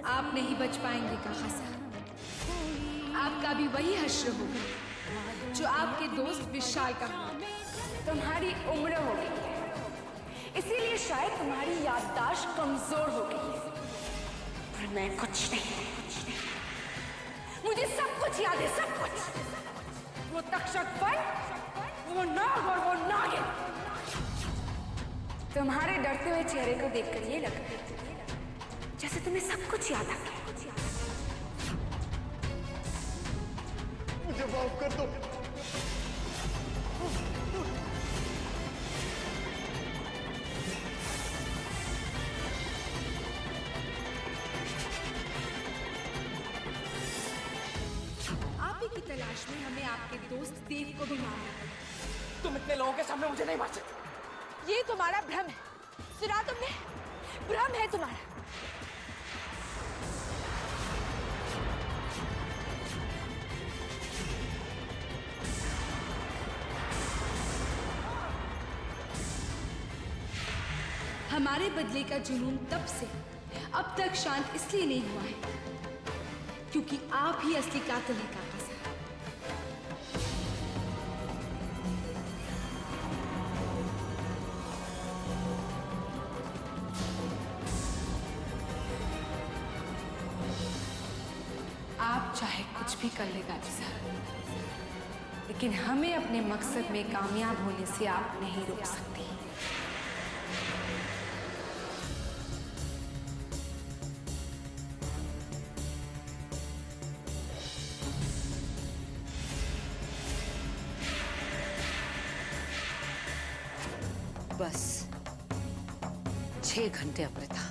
आप नहीं बच पाएंगे काका साहब। आपका भी वही हश्र होगा जो आपके दोस्त विशाल का हुआ। तुम्हारी उम्र हो गई है, इसीलिए शायद तुम्हारी याददाश्त कमजोर हो गई है, पर मैं कुछ नहीं, मुझे सब कुछ याद है, सब कुछ। वो तक्षक वन, वो नाग और वो नागिन। तुम्हारे डरते हुए चेहरे को देखकर ये लग रहा है जैसे तुम्हें सब कुछ याद आ गया। मुझे माफ कर दो। आप ही की तलाश में हमें आपके दोस्त देव को भी मारना पड़ा। तुम इतने लोगों के सामने मुझे नहीं मार सकते। ये तुम्हारा भ्रम है, सुना तुमने? भ्रम है तुम्हारा। हमारे बदले का जुनून तब से अब तक शांत इसलिए नहीं हुआ है क्योंकि आप ही असली कातिल हैं काका साहब। आप चाहे कुछ भी कर ले गाजी साहब, लेकिन हमें अपने मकसद में कामयाब होने से आप नहीं रोक सकती। बस 6 घंटे अमृता,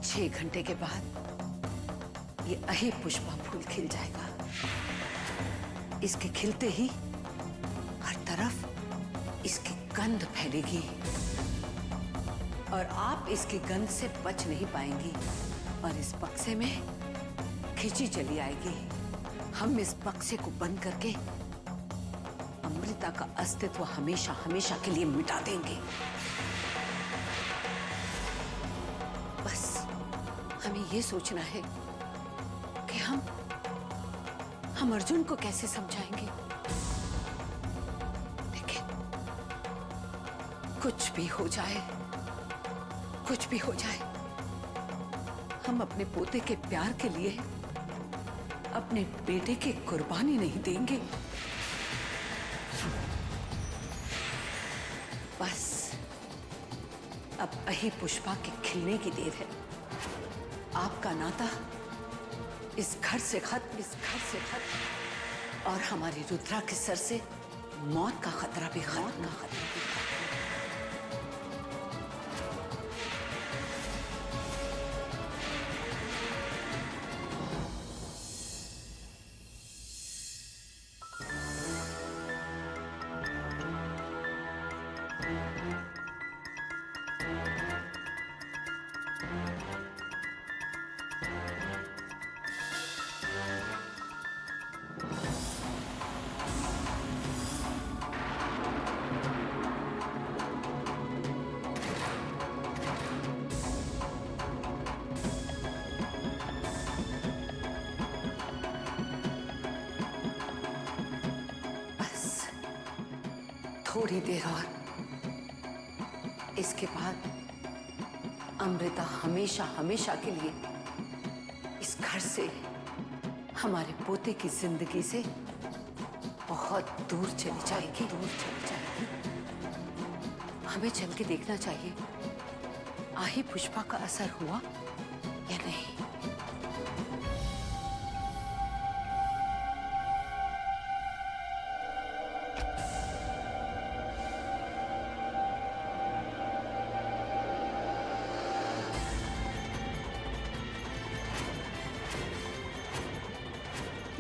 6 घंटे के बाद ये अहि पुष्पा फूल खिल जाएगा। इसके खिलते ही हर तरफ इसकी गंध फैलेगी और आप इसकी गंध से बच नहीं पाएंगी और इस बक्से में खिंची चली आएगी। हम इस बक्से को बंद करके अमृता का अस्तित्व हमेशा हमेशा के लिए मिटा देंगे। बस हमें ये सोचना है कि हम अर्जुन को कैसे समझाएंगे। लेकिन कुछ भी हो जाए, कुछ भी हो जाए, हम अपने पोते के प्यार के लिए अपने बेटे की कुर्बानी नहीं देंगे। बस अब अहि पुष्पा के खिलने की देर है। आपका नाता इस घर से खत्म, इस घर से खत्म और हमारी रुद्रा के सर से मौत का खतरा भी खत्म। थोड़ी देर और, इसके बाद अमृता हमेशा हमेशा के लिए इस घर से, हमारे पोते की जिंदगी से बहुत दूर चली जाएगी, दूर चली जाएगी। हमें चल के देखना चाहिए आही पुष्पा का असर हुआ या नहीं।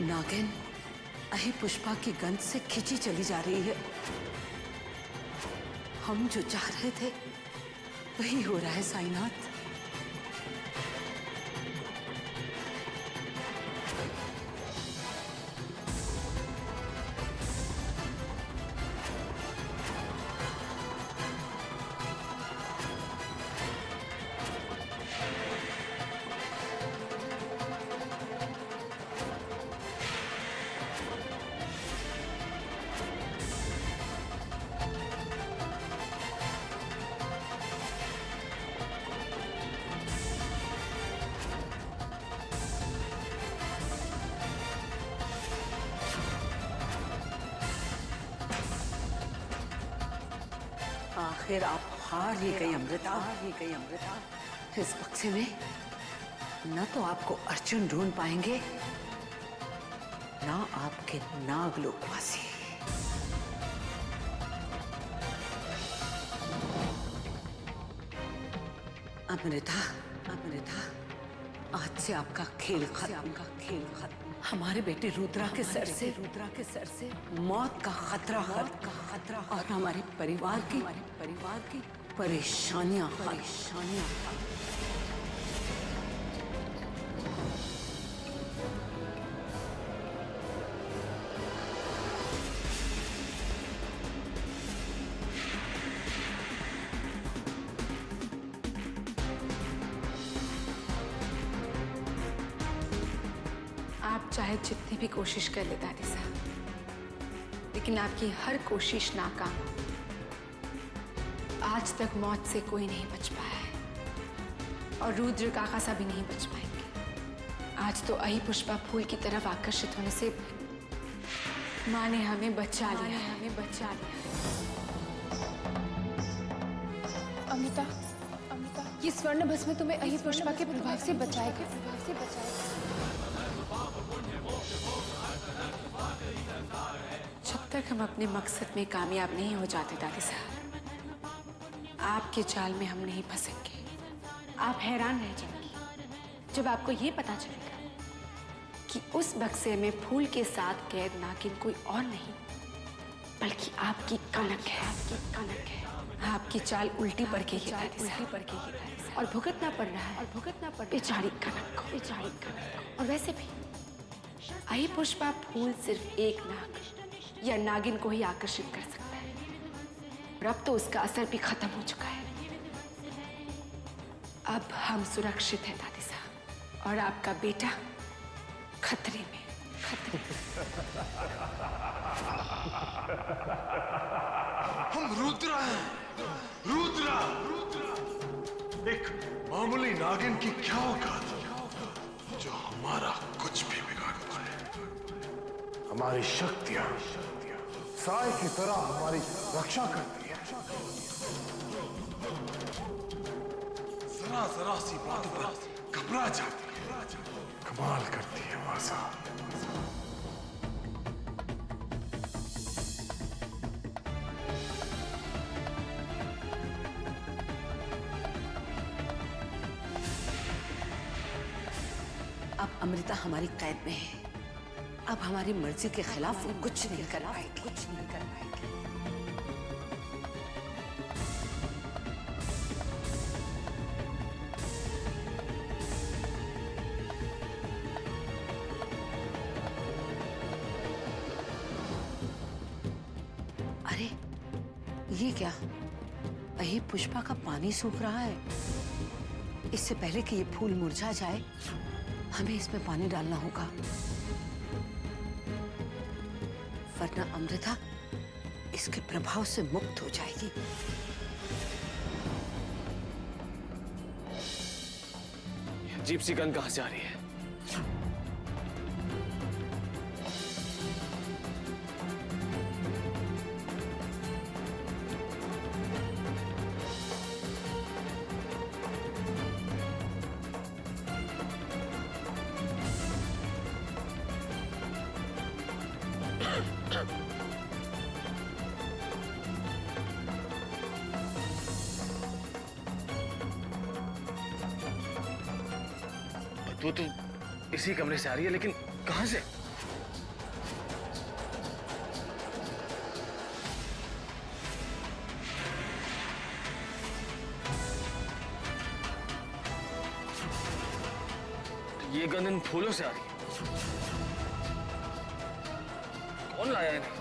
नागिन अहि पुष्पा की गंध से खिंची चली जा रही है। हम जो चाह रहे थे वही हो रहा है साईनाथ। आखिर आप हार ही गई अमृता, हार ही गई अमृता। इस बक्से में न तो आपको अर्जुन ढूंढ पाएंगे, ना आपके नागलोकवासी। अमृता, अमृता, आज से आपका खेल खत्म, आपका खेल खत्म। हमारे बेटे रुद्रा के सर से मौत का खतरा, और हमारे परिवार की परेशानियां। आप चाहे जितनी भी कोशिश कर ले दादी साहब, लेकिन आपकी हर कोशिश नाकाम। आज तक मौत से कोई नहीं बच पाया है और रुद्र काका सा भी नहीं बच पाएंगे। आज तो अही पुष्पा फूल की तरफ आकर्षित होने से माँ ने हमें बचा लिया, अमिता, ये स्वर्ण भस्म तुम्हें अही पुष्पा के प्रभाव से बचाएगा। जब तक हम अपने मकसद में कामयाब नहीं हो जाते दादी साहब, आपके जाल में हम नहीं फंसेंगे। आप हैरान रह जाएंगी जब आपको ये पता चलेगा कि उस बक्से में फूल के साथ कैद नागिन कोई और नहीं बल्कि आपकी कनक है। आपकी चाल उल्टी पड़ गई है और भुगतना पड़ रहा है बेचारी कनक को। और वैसे भी अही पुष्पा फूल सिर्फ एक नाग या नागिन को ही आकर्षित कर सकता है, और अब तो उसका असर भी खत्म हो चुका है। अब हम सुरक्षित हैं दादी साहब, और आपका बेटा खतरे में। हम रुद्रा हैं, रुद्रा। एक मामूली नागिन की क्या औकात जो हमारा कुछ भी बिगाड़ पाए। हमारी शक्तियां साय की तरह हमारी रक्षा करती है। जरा सी बातों पर घबरा जाती है, कमाल करती है मासा। अब अमृता हमारी कैद में है। अब हमारी मर्जी के खिलाफ वो कुछ नहीं कर पाएगी। अरे ये क्या? अही पुष्पा का पानी सूख रहा है। इससे पहले कि ये फूल मुरझा जाए, हमें इसमें पानी डालना होगा, वरना अमृता इसके प्रभाव से मुक्त हो जाएगी। अजीब सी गंध कहां से आ रही है? बदबू तो इसी कमरे से आ रही है, लेकिन कहां से? ये गंध इन फूलों से आ रही है। कौन लाया इन्हें?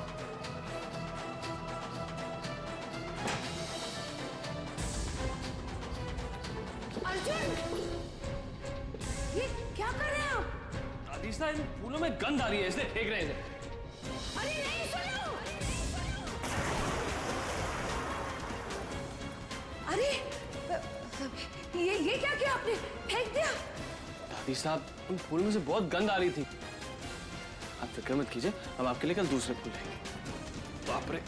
क्या कर रहे हैं आप? दादी साहब, इन फूलों में गंध आ रही है, इसलिए फेंक रहे हैं इसे। अरे नहीं, सुनो! अरे ये क्या किया आपने? फेंक दिया? दादी साहब, उन फूलों में से बहुत गंध आ रही थी। आप फिक्र मत कीजिए, हम आपके लिए कल दूसरे फूल लाएंगे। बाप रे!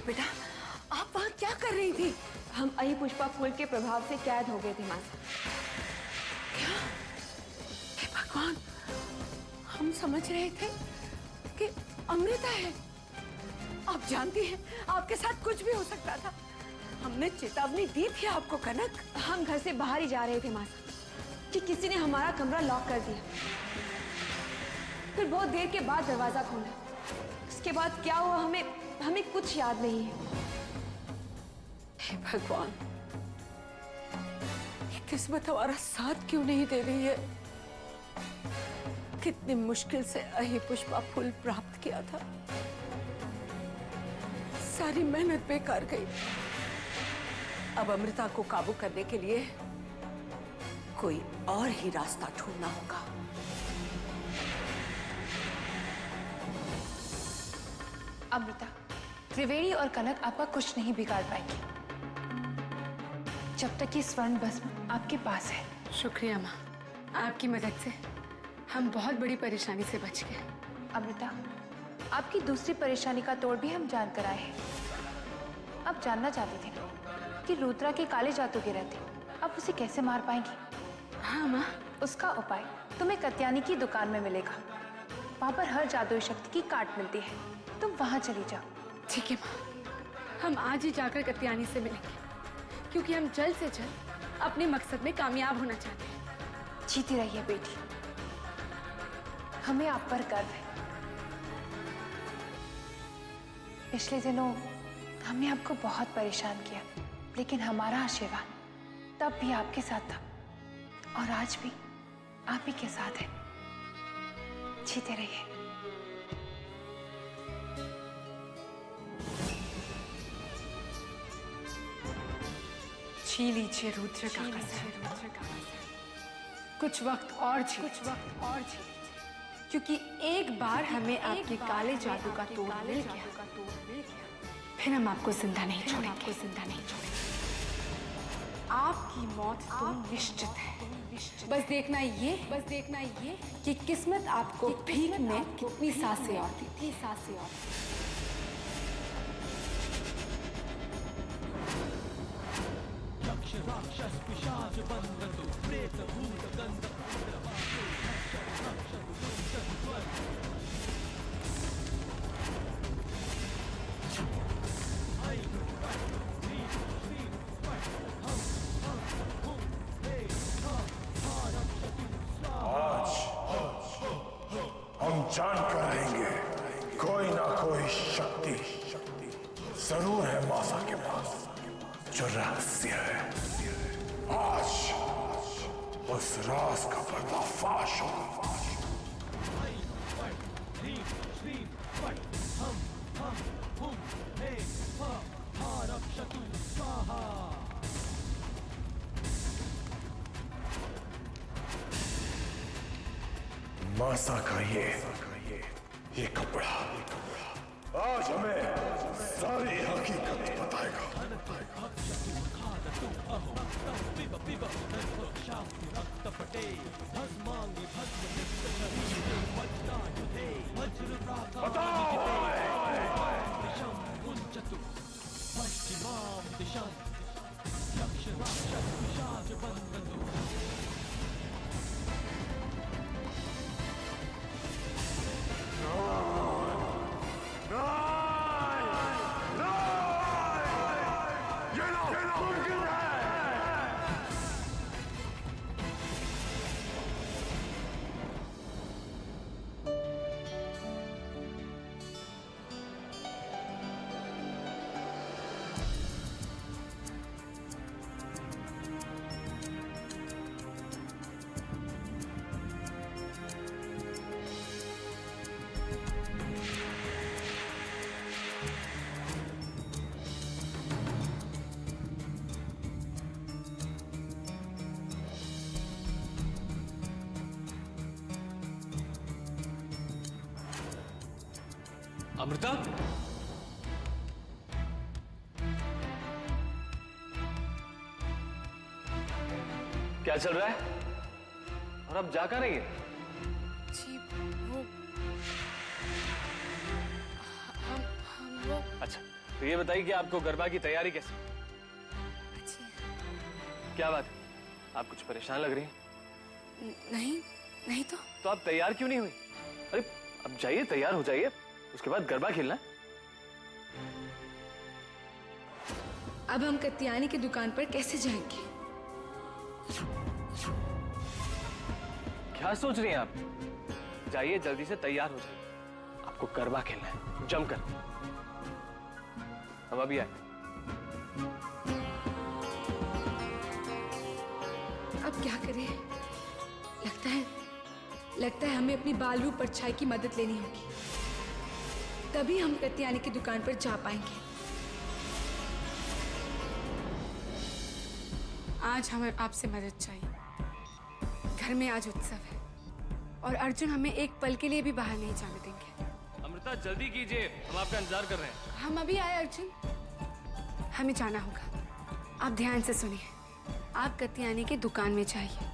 बेटा, आप वहाँ क्या कर रही थी? हम अहि पुष्पा फूल के प्रभाव से कैद हो गए थे माँ साहब। हे भगवान, हम समझ रहे थे कि अमृता है। आप जानती हैं, आपके साथ कुछ भी हो सकता था। हमने चेतावनी दी थी आपको कनक। हम घर से बाहर ही जा रहे थे माँ साहब कि किसी ने हमारा कमरा लॉक कर दिया। फिर बहुत देर के बाद दरवाजा खोला। उसके बाद क्या हुआ हमें कुछ याद नहीं है। हे भगवान, ये किस्मत हमारा साथ क्यों नहीं दे रही है? कितनी मुश्किल से अहि पुष्पा फूल प्राप्त किया था। सारी मेहनत बेकार गई। अब अमृता को काबू करने के लिए कोई और ही रास्ता ढूंढना होगा। अमृता, त्रिवेणी और कनक आपका कुछ नहीं बिगाड़ पाएंगी जब तक ये स्वर्ण भस्म आपके पास है। शुक्रिया माँ, आपकी मदद से हम बहुत बड़ी परेशानी से बच गए। अमृता, आपकी दूसरी परेशानी का तोड़ भी हम जान कर आए हैं। आप जानना चाहते थे कि रुद्रा के काले जादू के रहते आप उसे कैसे मार पाएंगी? हाँ माँ, उसका उपाय तुम्हें कत्यानी की दुकान में मिलेगा। वहां पर हर जादुई शक्ति की कार्ड मिलती है, तुम वहां चली जाओ। ठीक है माँ, हम आज ही जाकर कत्यानी से मिलेंगे, क्योंकि हम जल्द से जल्द अपने मकसद में कामयाब होना चाहते हैं। जीती रहिए बेटी, हमें आप पर गर्व है। पिछले दिनों हमने आपको बहुत परेशान किया, लेकिन हमारा आशीर्वाद तब भी आपके साथ था और आज भी आप ही के साथ है। जीते रहिए। जी लीजिए रुद्र का कसम। कुछ वक्त और जी लीजिए, क्योंकि एक बार हमें आपके काले जादू का तोड़ मिल गया, फिर हम आपको जिंदा नहीं छोड़ेंगे। आपकी मौत तो निश्चित है। बस देखना ये कि किस्मत आपको भीख में कितनी सांसें और देती है। हम जान कर रहेंगे, कोई ना कोई शक्ति जरूर है मासा के पास, जो रहस्य है। आज उस राज का पर्दाफाश होगा। मासा का ये कपड़ा आज हमें सारी हकीकत बताएगा। अमृता, क्या चल रहा है? और अब जा कहाँ रही है? जी वो हम वो अच्छा, तो ये बताइए कि आपको गरबा की तैयारी कैसी? अच्छी। क्या बात है, आप कुछ परेशान लग रही हैं। नहीं नहीं तो आप तैयार क्यों नहीं हुई? अरे अब जाइए, तैयार हो जाइए, उसके बाद गरबा खेलना है। अब हम कत्यानी की दुकान पर कैसे जाएंगे? क्या सोच रही हैं आप? जाइए, जल्दी से तैयार हो जाइए, आपको गरबा खेलना है जमकर। हम अभी आए। अब क्या करें? लगता है हमें अपनी बालू परछाई की मदद लेनी होगी, तभी हम कत्यानी की दुकान पर जा पाएंगे। आज हमें आपसे मदद चाहिए। घर में आज उत्सव है और अर्जुन हमें एक पल के लिए भी बाहर नहीं जाने देंगे। अमृता जल्दी कीजिए, हम आपका इंतजार कर रहे हैं। हम अभी आए अर्जुन, हमें जाना होगा। आप ध्यान से सुनिए। आप कत्यानी की दुकान में जाइए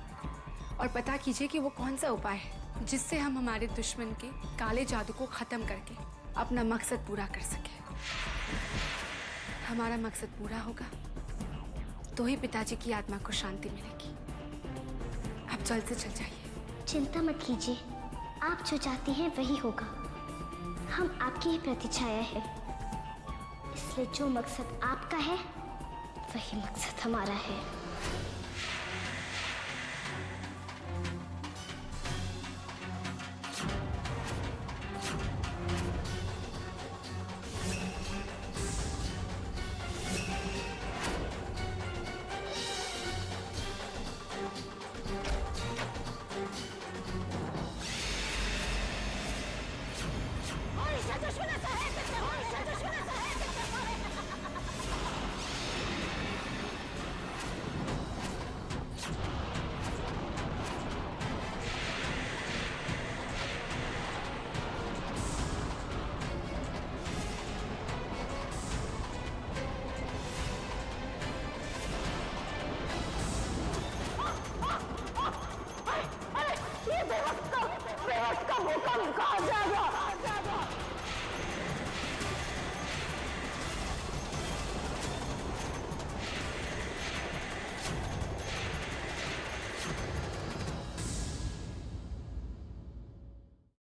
और पता कीजिए कि वो कौन सा उपाय है जिससे हम हमारे दुश्मन के काले जादू को खत्म करके अपना मकसद पूरा कर सके। हमारा मकसद पूरा होगा तो ही पिताजी की आत्मा को शांति मिलेगी। आप जल्द से चल जाइए। चिंता मत कीजिए, आप जो चाहती हैं वही होगा। हम आपकी ही प्रतिछाया है, इसलिए जो मकसद आपका है वही मकसद हमारा है।